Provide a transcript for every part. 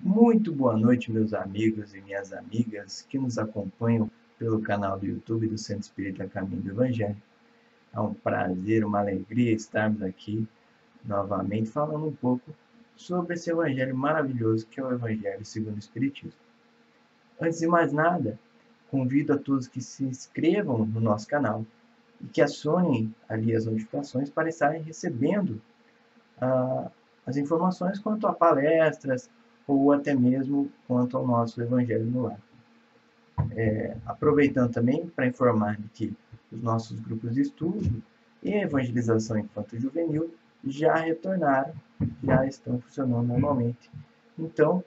Muito boa noite, meus amigos e minhas amigas que nos acompanham pelo canal do YouTube do Centro Espírita Caminho do Evangelho. É um prazer, uma alegria estarmos aqui novamente falando um pouco sobre esse Evangelho maravilhoso que é o Evangelho segundo o Espiritismo. Antes de mais nada, convido a todos que se inscrevam no nosso canal e que acionem ali as notificações para estarem recebendo as informações quanto a palestras ou até mesmo quanto ao nosso Evangelho no Lar. Aproveitando também para informar que os nossos grupos de estudo e evangelização infanto-juvenil já retornaram, já estão funcionando normalmente. Então,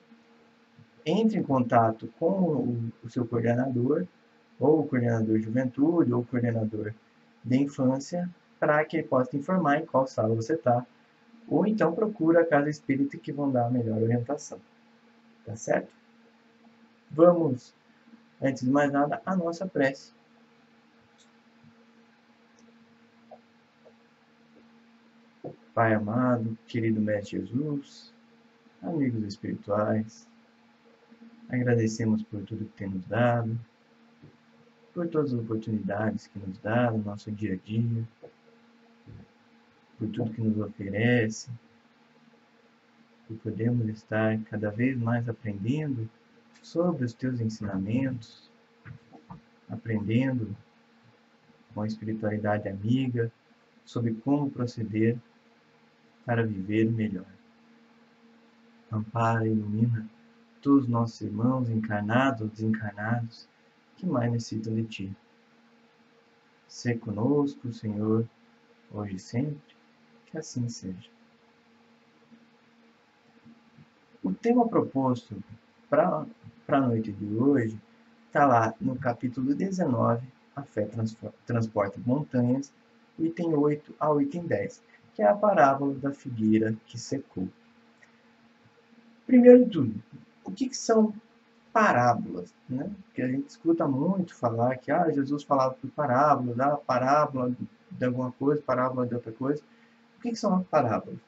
entre em contato com o seu coordenador, ou o coordenador de juventude, ou o coordenador de infância, para que ele possa te informar em qual sala você está, ou então procura a casa espírita que vão dar a melhor orientação. Tá certo? Vamos, antes de mais nada, a nossa prece. Pai amado, querido Mestre Jesus, amigos espirituais, agradecemos por tudo que tem nos dado, por todas as oportunidades que nos dá no nosso dia a dia, por tudo que nos oferece, por podermos estar cada vez mais aprendendo sobre os teus ensinamentos, aprendendo com a espiritualidade amiga, sobre como proceder para viver melhor. Ampara e ilumina todos os nossos irmãos, encarnados ou desencarnados, que mais necessitam de Ti. Sê conosco, Senhor, hoje e sempre, que assim seja. O tema proposto para a noite de hoje está lá no capítulo 19, A Fé Transporta Montanhas, item 8 ao item 10, que é a parábola da figueira que secou. Primeiro de tudo, o que são parábolas, né? Porque a gente escuta muito falar que Jesus falava por parábolas, parábola de alguma coisa, parábola de outra coisa. O que são as parábolas?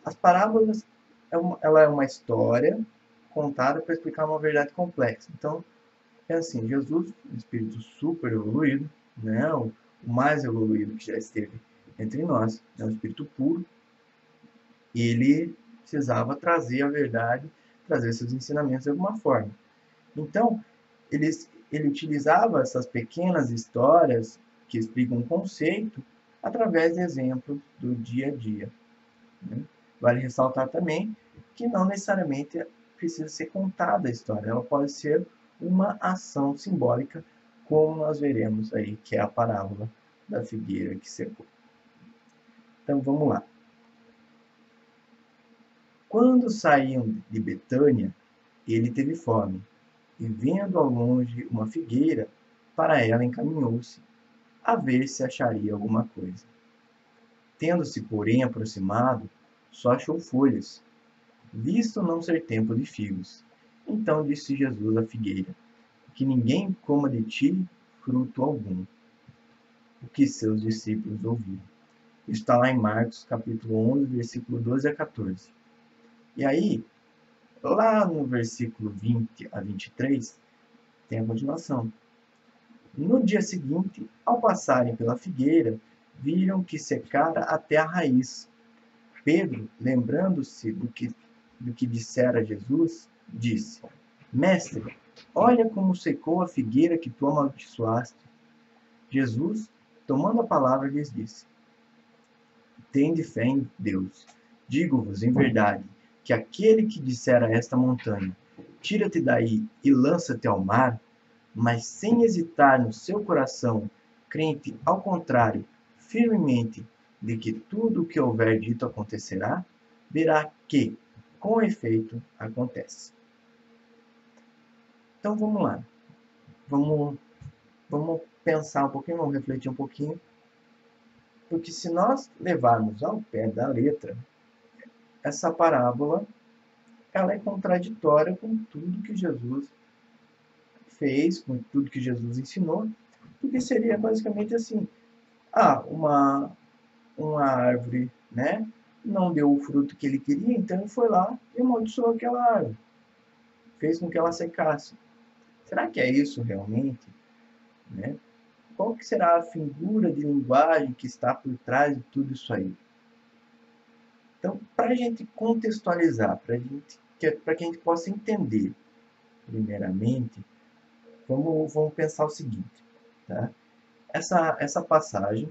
As parábolas ela é uma história contada para explicar uma verdade complexa. Então, é assim, Jesus, um espírito super evoluído, né? O mais evoluído que já esteve entre nós, é um espírito puro, ele precisava trazer a verdade, trazer seus ensinamentos de alguma forma. Então, ele utilizava essas pequenas histórias que explicam um conceito através de exemplos do dia a dia. Né? Vale ressaltar também que não necessariamente precisa ser contada a história, ela pode ser uma ação simbólica, como nós veremos aí, que é a parábola da figueira que secou. Então, vamos lá. Quando saíam de Betânia, ele teve fome, e vendo ao longe uma figueira, para ela encaminhou-se, a ver se acharia alguma coisa. Tendo-se, porém, aproximado, só achou folhas, visto não ser tempo de figos. Então disse Jesus à figueira: que ninguém coma de ti fruto algum. O que seus discípulos ouviram. Isso está lá em Marcos, capítulo 11, versículo 12 a 14. E aí, lá no versículo 20 a 23, tem a continuação. No dia seguinte, ao passarem pela figueira, viram que secara até a raiz. Pedro, lembrando-se do que dissera Jesus, disse: Mestre, olha como secou a figueira que tu amaldiçoaste. Jesus, tomando a palavra, lhes disse: Tende fé em Deus. Digo-vos em verdade, que aquele que disser a esta montanha: Tira-te daí e lança-te ao mar, mas sem hesitar no seu coração, crente ao contrário, firmemente, de que tudo o que houver dito acontecerá, verá que, com efeito, acontece. Então vamos lá. Vamos pensar um pouquinho, vamos refletir um pouquinho. Porque se nós levarmos ao pé da letra, essa parábola ela é contraditória com tudo que Jesus fez, com tudo que Jesus ensinou, porque seria basicamente assim, uma árvore, né, não deu o fruto que ele queria, então ele foi lá e amaldiçoou aquela árvore, fez com que ela secasse. Será que é isso realmente? Né? Qual que será a figura de linguagem que está por trás de tudo isso aí? Então, para a gente contextualizar, para que a gente possa entender, primeiramente, vamos pensar o seguinte, tá? Essa passagem,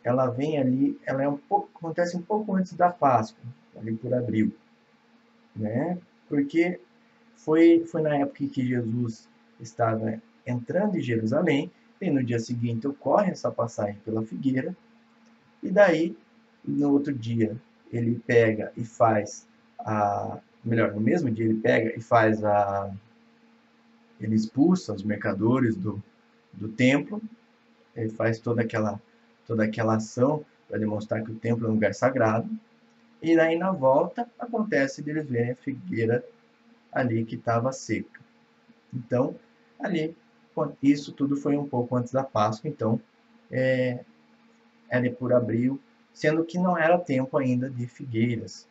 ela vem ali, ela é acontece um pouco antes da Páscoa, ali por abril, né? Porque foi na época que Jesus estava entrando em Jerusalém, e no dia seguinte ocorre essa passagem pela figueira, e daí, no outro dia, ele pega e faz melhor, no mesmo dia ele pega e faz ele expulsa os mercadores do templo, ele faz toda aquela ação para demonstrar que o templo é um lugar sagrado, e daí na volta acontece de eles verem a figueira ali que estava seca. Então, ali, isso tudo foi um pouco antes da Páscoa, então, ali por abril, sendo que não era tempo ainda de figueiras.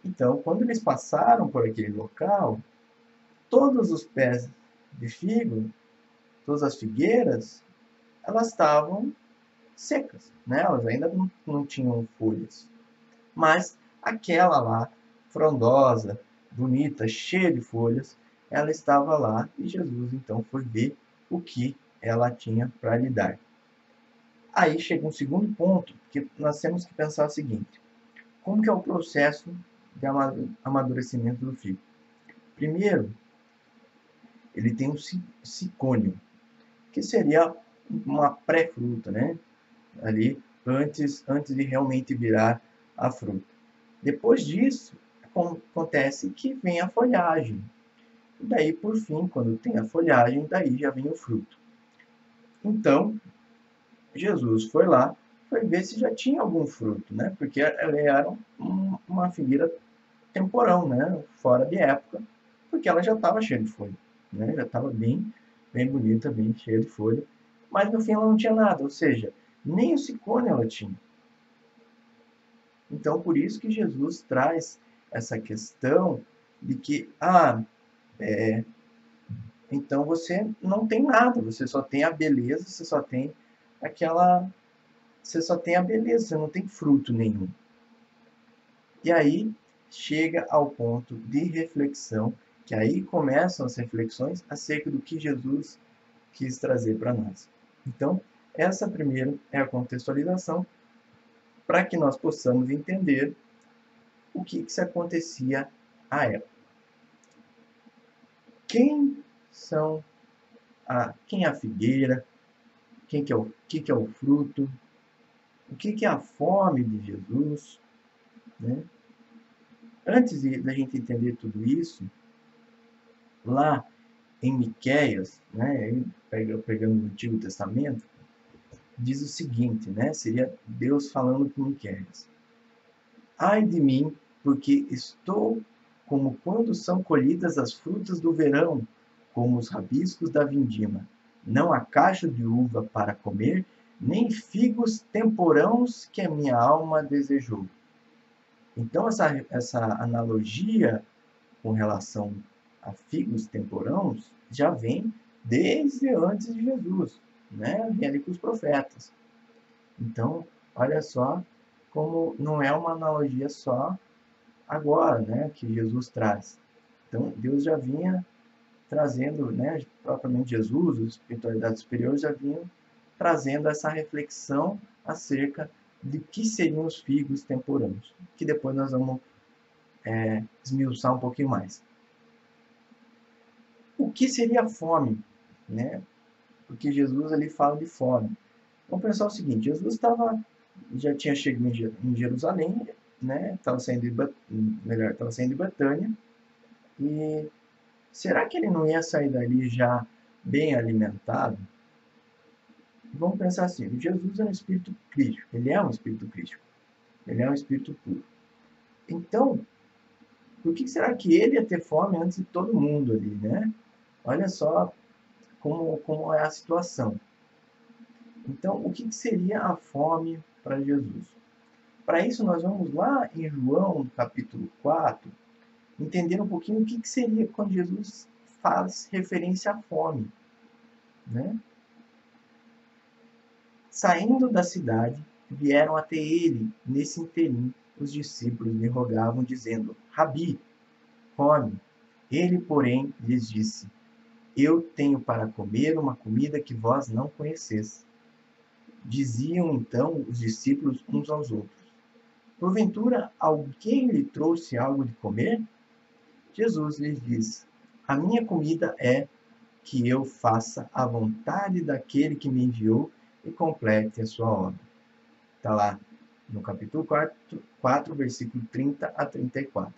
Então, quando eles passaram por aquele local, todos os pés de figo, todas as figueiras, elas estavam secas, né? Elas ainda não tinham folhas. Mas aquela lá, frondosa, bonita, cheia de folhas, ela estava lá e Jesus então foi ver o que ela tinha para lhe dar. Aí chega um segundo ponto, que nós temos que pensar o seguinte: como que é o processo de amadurecimento do figo? Primeiro, ele tem um sicônio, que seria uma pré-fruta, né? Ali, antes de realmente virar a fruta. Depois disso, acontece que vem a folhagem. E daí, por fim, quando tem a folhagem, daí já vem o fruto. Então, Jesus foi lá, foi ver se já tinha algum fruto, né? Porque ela era uma figueira temporão, né? Fora de época, porque ela já estava cheia de folha, né? Já estava bem, bem bonita, bem cheia de folha. Mas no fim ela não tinha nada, ou seja, nem o sicômoro ela tinha. Então, por isso que Jesus traz essa questão de que, então você não tem nada, você só tem a beleza, você só tem a beleza, você não tem fruto nenhum. E aí chega ao ponto de reflexão, que aí começam as reflexões acerca do que Jesus quis trazer para nós. Então, essa primeira é a contextualização para que nós possamos entender o que se acontecia à época. Quem é a figueira? O que é o fruto? O que é a fome de Jesus? Né? Antes da gente entender tudo isso, lá em Miqueias, né, pegando o Antigo Testamento, diz o seguinte, né, seria Deus falando com Miqueias: ai de mim, porque estou como quando são colhidas as frutas do verão, como os rabiscos da vindima. Não há cacho de uva para comer, nem figos temporãos que a minha alma desejou. Então, essa analogia com relação a figos temporãos já vem desde antes de Jesus, né? Vem ali com os profetas. Então, olha só como não é uma analogia só agora, né, que Jesus traz. Então, Deus já vinha trazendo, né, propriamente Jesus, os espiritualidades superiores já vinham trazendo essa reflexão acerca de que seriam os figos temporâneos, que depois nós vamos esmiuçar um pouquinho mais. O que seria a fome, né? Porque Jesus ali fala de fome. Vamos pensar o seguinte: Jesus já tinha chegado em Jerusalém, né? Estava saindo de Betânia, e será que ele não ia sair dali já bem alimentado? Vamos pensar assim: Jesus é um espírito crístico, ele é um espírito crístico, ele é um espírito puro. Então, por que será que ele ia ter fome antes de todo mundo ali, né? Olha só como é a situação. Então, o que seria a fome para Jesus? Para isso, nós vamos lá em João, no capítulo 4, entender um pouquinho o que seria quando Jesus faz referência à fome, né? Saindo da cidade, vieram até ele. Nesse interim, os discípulos lhe rogavam, dizendo: Rabi, come. Ele, porém, lhes disse: Eu tenho para comer uma comida que vós não conheceis. Diziam então os discípulos uns aos outros: Porventura, alguém lhe trouxe algo de comer? Jesus lhes disse: A minha comida é que eu faça a vontade daquele que me enviou e complete a sua obra. Está lá no capítulo 4, versículo 30 a 34.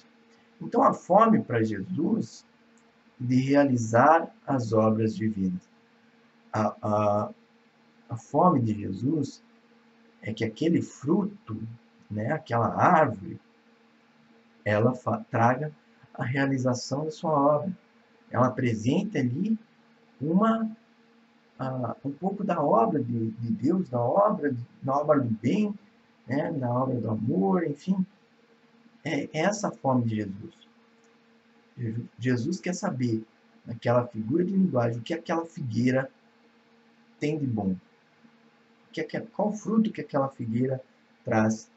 Então, a fome para Jesus de realizar as obras divinas. A fome de Jesus é que aquele fruto, né, aquela árvore, ela traga a realização da sua obra. Ela apresenta ali um pouco da obra de Deus, da obra do bem, né, da obra do amor, enfim. É essa a fome de Jesus. Jesus quer saber, naquela figura de linguagem, o que aquela figueira tem de bom. Qual fruto que aquela figueira traz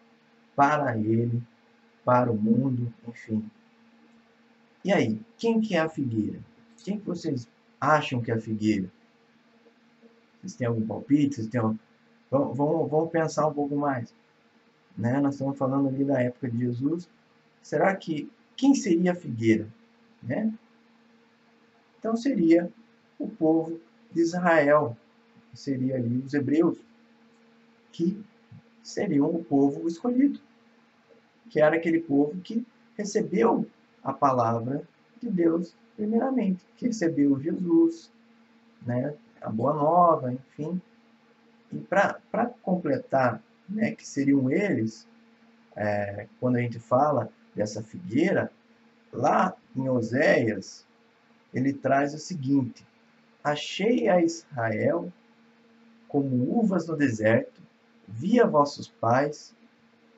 para ele, para o mundo, enfim. E aí, quem que é a figueira? Quem que vocês acham que é a figueira? Vocês têm algum palpite? Vocês têm vamos pensar um pouco mais. Né? Nós estamos falando ali da época de Jesus. Será que quem seria a figueira? Né? Então seria o povo de Israel, seria ali os hebreus, que seriam o povo escolhido, que era aquele povo que recebeu a palavra de Deus primeiramente, que recebeu Jesus, né, a boa nova, enfim. E para completar, né, que seriam eles, quando a gente fala dessa figueira, lá em Oséias, ele traz o seguinte: Achei a Israel como uvas no deserto, vi a vossos pais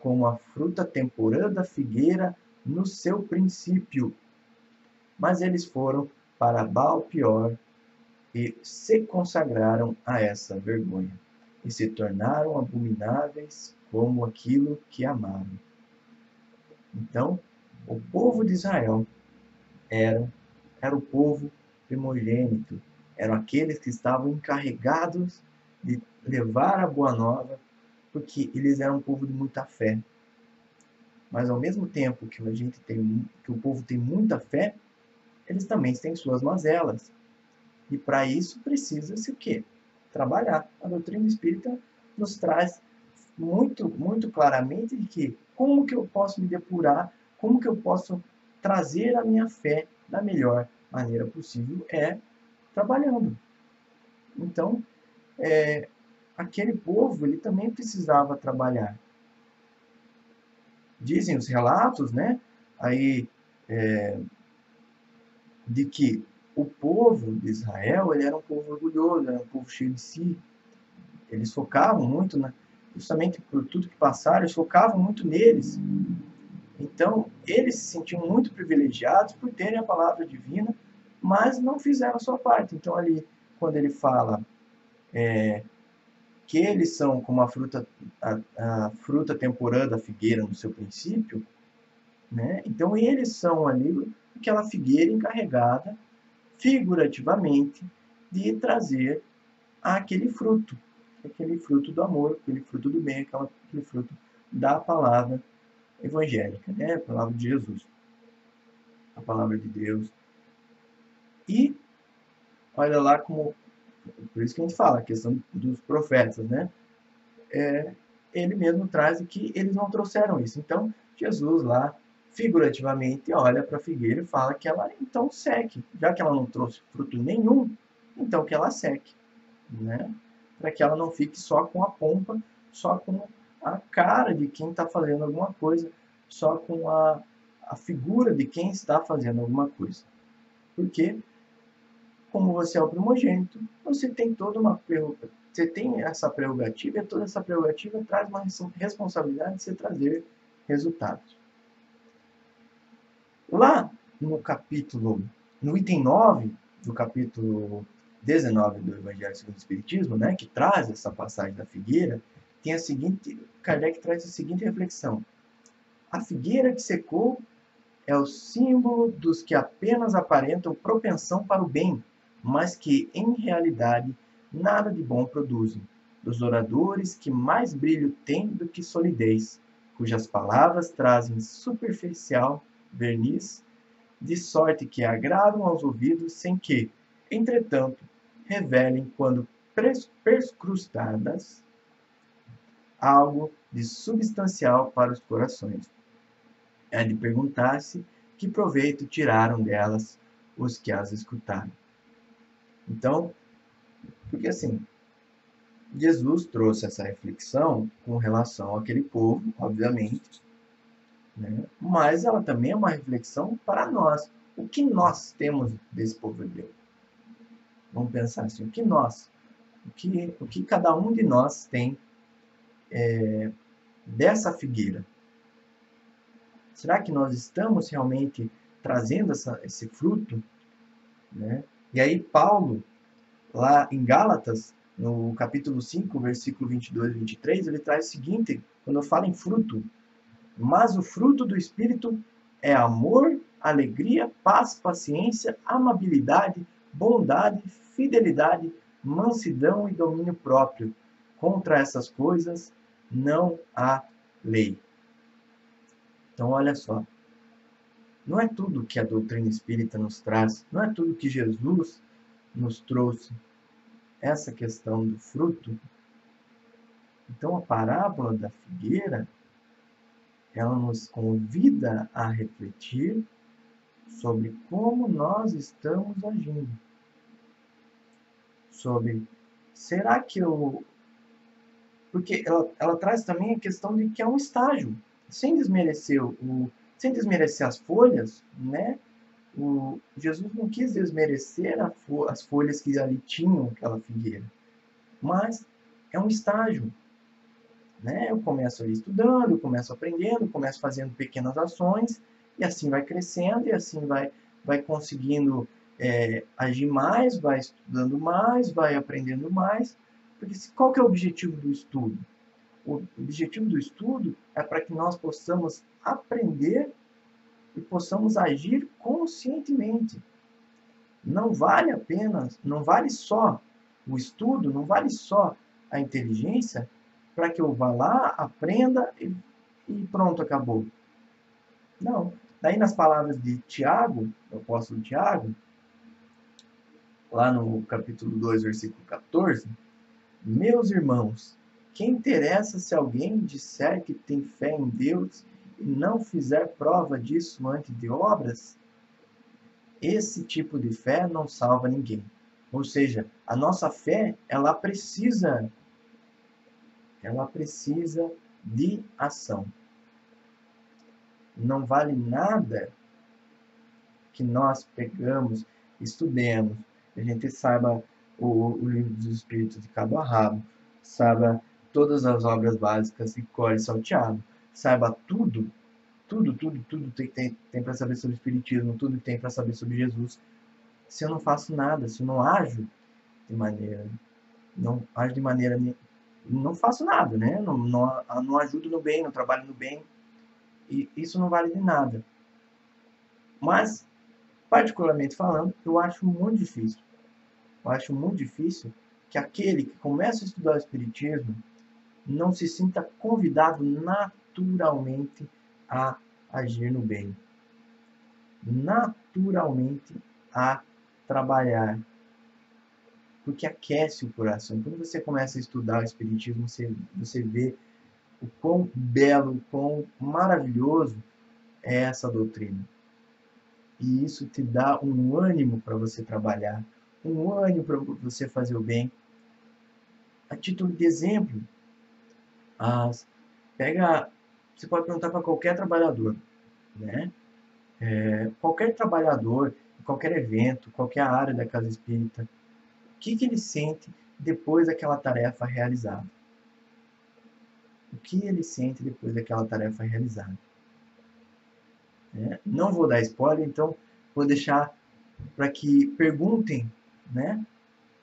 como a fruta temporã da figueira no seu princípio. Mas eles foram para Baal-peor e se consagraram a essa vergonha, e se tornaram abomináveis como aquilo que amaram. Então, o povo de Israel era o povo primogênito, eram aqueles que estavam encarregados de levar a boa nova, porque eles eram um povo de muita fé. Mas ao mesmo tempo que que o povo tem muita fé, eles também têm suas mazelas. E para isso precisa-se o quê? Trabalhar. A doutrina espírita nos traz muito, muito claramente de que como que eu posso me depurar, como que eu posso trazer a minha fé da melhor maneira possível, é trabalhando. Então, aquele povo, ele também precisava trabalhar. Dizem os relatos, né, aí, de que o povo de Israel, ele era um povo orgulhoso, era um povo cheio de si. Eles focavam muito, justamente por tudo que passaram, eles focavam muito neles. Então, eles se sentiam muito privilegiados por terem a palavra divina, mas não fizeram a sua parte. Então, ali, quando ele fala que eles são como a fruta temporã da figueira no seu princípio, né? Então, eles são ali aquela figueira encarregada, figurativamente, de trazer aquele fruto do amor, aquele fruto do bem, aquele fruto da palavra evangélica, né? A palavra de Jesus, a palavra de Deus. E olha lá como, por isso que a gente fala, a questão dos profetas, né? Ele mesmo traz que eles não trouxeram isso. Então, Jesus lá, figurativamente, olha para a figueira e fala que ela então seque. Já que ela não trouxe fruto nenhum, então que ela seque, né? Para que ela não fique só com a pompa, só com a cara de quem está fazendo alguma coisa, só com a figura de quem está fazendo alguma coisa. Porque como você é o primogênito, você tem toda uma você tem essa prerrogativa, e toda essa prerrogativa traz uma responsabilidade de você trazer resultados. Lá no item 9 do capítulo 19 do Evangelho segundo o Espiritismo, né, que traz essa passagem da figueira, Kardec traz a seguinte reflexão: a figueira que secou é o símbolo dos que apenas aparentam propensão para o bem, mas que, em realidade, nada de bom produzem, dos oradores que mais brilho têm do que solidez, cujas palavras trazem superficial verniz, de sorte que agradam aos ouvidos sem que, entretanto, revelem, quando perscrutadas, algo de substancial para os corações. É de perguntar-se que proveito tiraram delas os que as escutaram. Então, porque assim, Jesus trouxe essa reflexão com relação àquele povo, obviamente, né? Mas ela também é uma reflexão para nós. O que nós temos desse povo hebreu? Vamos pensar assim, o que cada um de nós tem dessa figueira? Será que nós estamos realmente trazendo esse fruto? Né? E aí Paulo, lá em Gálatas, no capítulo 5, versículo 22 e 23, ele traz o seguinte, quando fala em fruto: mas o fruto do Espírito é amor, alegria, paz, paciência, amabilidade, bondade, fidelidade, mansidão e domínio próprio. Contra essas coisas não há lei. Então, olha só. Não é tudo que a doutrina espírita nos traz, não é tudo que Jesus nos trouxe, essa questão do fruto. Então, a parábola da figueira, ela nos convida a refletir sobre como nós estamos agindo. Sobre, será que eu... Porque ela traz também a questão de que é um estágio, sem desmerecer sem desmerecer as folhas, né? Jesus não quis desmerecer as folhas que ali tinham aquela figueira, mas é um estágio. Né? Eu começo ali estudando, eu começo aprendendo, começo fazendo pequenas ações, e assim vai crescendo, e assim vai conseguindo agir mais, vai estudando mais, vai aprendendo mais. Porque qual que é o objetivo do estudo? O objetivo do estudo é para que nós possamos aprender e possamos agir conscientemente. Não vale apenas, não vale só o estudo, não vale só a inteligência para que eu vá lá, aprenda e pronto, acabou. Não. Daí nas palavras de Tiago, o apóstolo Tiago, lá no capítulo 2, versículo 14, meus irmãos, que interessa se alguém disser que tem fé em Deus e não fizer prova disso antes de obras? Esse tipo de fé não salva ninguém. Ou seja, a nossa fé, ela precisa de ação. Não vale nada que nós pegamos, estudemos, a gente saiba o livro dos Espíritos de cabo a rabo, saiba todas as obras básicas de cor e salteado, saiba tudo tem para saber sobre o Espiritismo, tudo que tem para saber sobre Jesus. Se eu não faço nada, se eu não ajo de maneira, não faço nada, né? Não ajudo no bem, não trabalho no bem, e isso não vale de nada. Mas, particularmente falando, eu acho muito difícil. Eu acho muito difícil que aquele que começa a estudar o Espiritismo não se sinta convidado naturalmente a agir no bem. Naturalmente a trabalhar. Porque aquece o coração. Quando você começa a estudar o Espiritismo, você vê o quão belo, o quão maravilhoso é essa doutrina. E isso te dá um ânimo para você trabalhar, um ânimo para você fazer o bem. A título de exemplo, você pode perguntar para qualquer trabalhador, né? qualquer trabalhador, qualquer evento, qualquer área da casa espírita, o que ele sente depois daquela tarefa realizada? O que ele sente depois daquela tarefa realizada? Não vou dar spoiler, então vou deixar para que perguntem, né?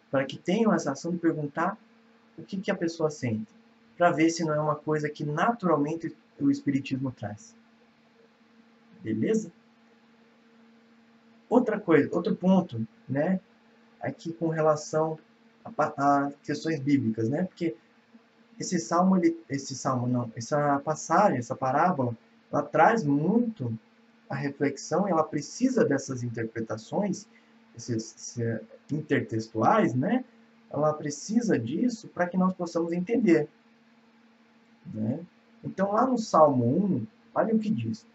Para que tenham essa ação de perguntar o que a pessoa sente, para ver se não é uma coisa que naturalmente o Espiritismo traz. Beleza? Outra coisa, outro ponto, né? Aqui com relação a questões bíblicas, né? Porque essa passagem, essa parábola, ela traz muito a reflexão, ela precisa dessas interpretações, esses intertextuais, né? Ela precisa disso para que nós possamos entender, né? Então, lá no Salmo 1, olha o que diz: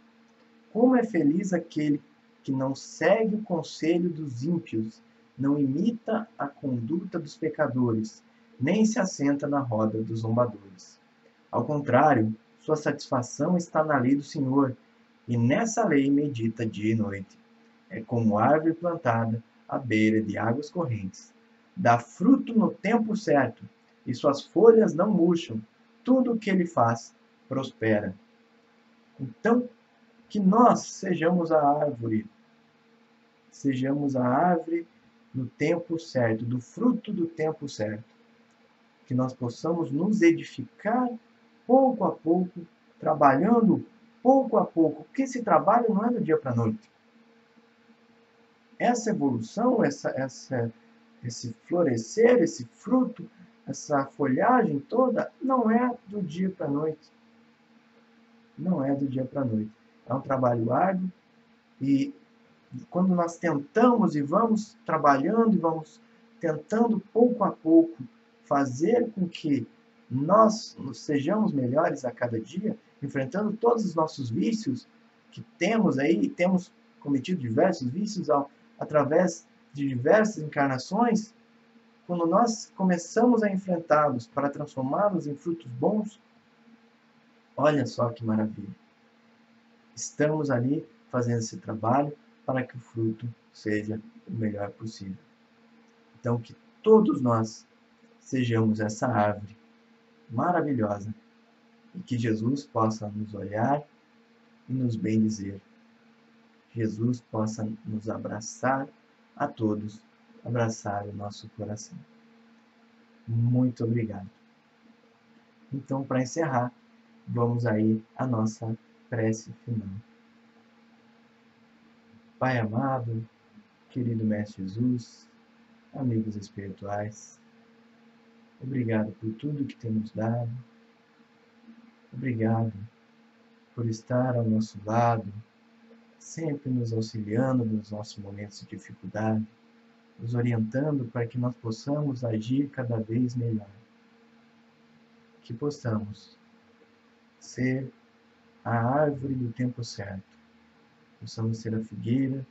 como é feliz aquele que não segue o conselho dos ímpios, não imita a conduta dos pecadores, nem se assenta na roda dos zombadores. Ao contrário, sua satisfação está na lei do Senhor, e nessa lei medita dia e noite. É como árvore plantada à beira de águas correntes. Dá fruto no tempo certo, e suas folhas não murcham. Tudo o que ele faz prospera. Então, que nós sejamos a árvore no tempo certo, do fruto do tempo certo. Que nós possamos nos edificar pouco a pouco, trabalhando pouco a pouco, porque esse trabalho não é do dia para a noite. Essa evolução, esse florescer, esse fruto, essa folhagem toda, não é do dia para a noite. Não é do dia para a noite. É um trabalho árduo e quando nós tentamos e vamos trabalhando e vamos tentando pouco a pouco fazer com que nós sejamos melhores a cada dia, enfrentando todos os nossos vícios que temos aí, temos cometido diversos vícios através de diversas encarnações, quando nós começamos a enfrentá-los para transformá-los em frutos bons, olha só que maravilha. Estamos ali fazendo esse trabalho para que o fruto seja o melhor possível. Então, que todos nós sejamos essa árvore maravilhosa e que Jesus possa nos olhar e nos bendizer. Jesus possa nos abraçar a todos, abraçar o nosso coração. Muito obrigado. Então, para encerrar, vamos aí à nossa prece final. Pai amado, querido Mestre Jesus, amigos espirituais, obrigado por tudo que tem nos dado. Obrigado por estar ao nosso lado, sempre nos auxiliando nos nossos momentos de dificuldade, nos orientando para que nós possamos agir cada vez melhor. Que possamos ser a árvore do tempo certo, possamos ser a figueira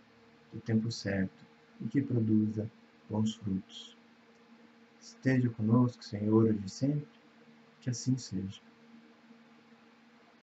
do tempo certo e que produza bons frutos. Esteja conosco, Senhor, hoje e sempre, que assim seja.